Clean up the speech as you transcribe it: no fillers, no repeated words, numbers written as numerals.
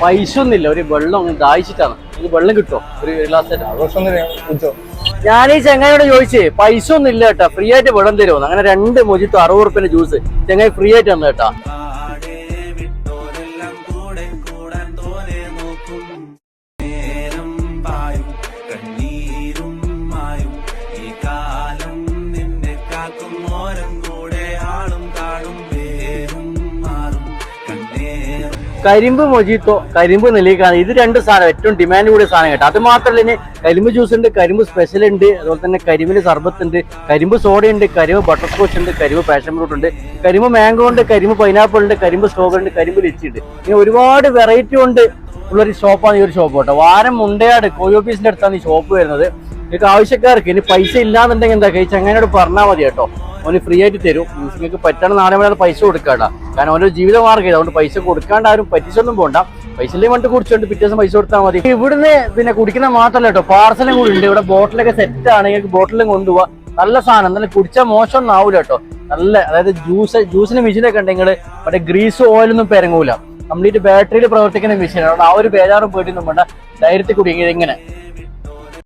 പൈസ ഒന്നുമില്ല, ഒരു വെള്ളം ഒന്ന് ദാഹിച്ചിട്ടാണ്. എനിക്ക് വെള്ളം കിട്ടുമോ ഒരു ഗ്ലാസ്? ഞാൻ ഈ ചെങ്ങായിയോട് ചോദിച്ചേ പൈസ ഒന്നും ഇല്ല കേട്ടാ, ഫ്രീ ആയിട്ട് വെള്ളം തരുമോ? അങ്ങനെ 2 മൊജിത്തോ 60 റുപ്യന്റെ ജ്യൂസ് ചെങ്ങായി ഫ്രീ ആയിട്ട് തന്നു കേട്ടാ. കരിമ്പ് മൊജിത്തോ, കരിമ്പ് നെല്ലിക്കാണ്, ഇത് 2 സാധനം ഏറ്റവും ഡിമാൻഡ് കൂടിയ സാധനം കേട്ടോ. അത് മാത്രമല്ല ഇനി കരിമ്പ് ജ്യൂസ് ഉണ്ട്, കരിമ്പ് സ്പെഷ്യൽ ഉണ്ട്, അതുപോലെ തന്നെ കരിമ്പിന് സർബത്ത് ഉണ്ട്, കരിമ്പ് സോഡ ഉണ്ട്, കരിമ്പ് ബട്ടർ സ്കോച്ച് ഉണ്ട്, കരിമ്പ് പാഷൻ ഫ്രൂട്ട് ഉണ്ട്, കരിമ്പ് മാംഗോ ഉണ്ട്, കരിമ്പ് പൈനാപ്പിൾ ഉണ്ട്, കരിമ്പ് സ്ട്രോബെറി ഉണ്ട്, കരിമ്പ് ലിച്ചി ഉണ്ട്. ഇങ്ങനെ ഒരുപാട് വെറൈറ്റി കൊണ്ട് ഉള്ളൊരു ഷോപ്പാണ് ഈ ഒരു ഷോപ്പ് കേട്ടോ. വാരം മുണ്ടയാട് കോഴി ഓഫീസിന്റെ അടുത്താണ് ഈ ഷോപ്പ് വരുന്നത്. നിങ്ങൾക്ക് ആവശ്യക്കാർക്ക് ഇനി പൈസ ഇല്ലാന്നുണ്ടെങ്കിൽ എന്താ കഴിച്ചാൽ അങ്ങനെയോട് പറഞ്ഞാൽ മതി കേട്ടോ. അവന് ഫ്രീ ആയിട്ട് തരും. നിങ്ങൾക്ക് പറ്റണ നാളെ വേണം പൈസ കൊടുക്കാണ്ട, കാരണം അവനൊരു ജീവിത മാർഗ്ഗം. അതുകൊണ്ട് പൈസ കൊടുക്കാണ്ട് ആരും പറ്റിച്ചൊന്നും പോകണ്ട. പൈസ ഇല്ലെങ്കിൽ വണ്ടി കുടിച്ചോണ്ട് പിറ്റേ ദിവസം പൈസ കൊടുത്താൽ മതി. ഇവിടുന്ന് പിന്നെ കുടിക്കുന്ന മാത്രമല്ല കേട്ടോ, പാർസലും കൂടി ഉണ്ട്. ഇവിടെ ബോട്ടിലൊക്കെ സെറ്റ് ആണ്, നിങ്ങൾക്ക് ബോട്ടിലും കൊണ്ടുപോവാ. നല്ല സാധനം, എന്നാലും കുടിച്ചാൽ മോശം ഒന്നും ആവൂല കേട്ടോ. നല്ല, അതായത് ജ്യൂസിന് മെഷീനൊക്കെ ഉണ്ടെങ്കിൽ മറ്റേ ഗ്രീസ് ഓയിലൊന്നും പെരങ്ങൂല. കംപ്ലീറ്റ് ബാറ്ററിയിൽ പ്രവർത്തിക്കുന്ന മെഷീനാണ്. ആ ഒരു ബേജാറും പേടിയൊന്നും വേണ്ട, ധൈര്യത്തിൽ കുടിക്കുക. ഇങ്ങനെ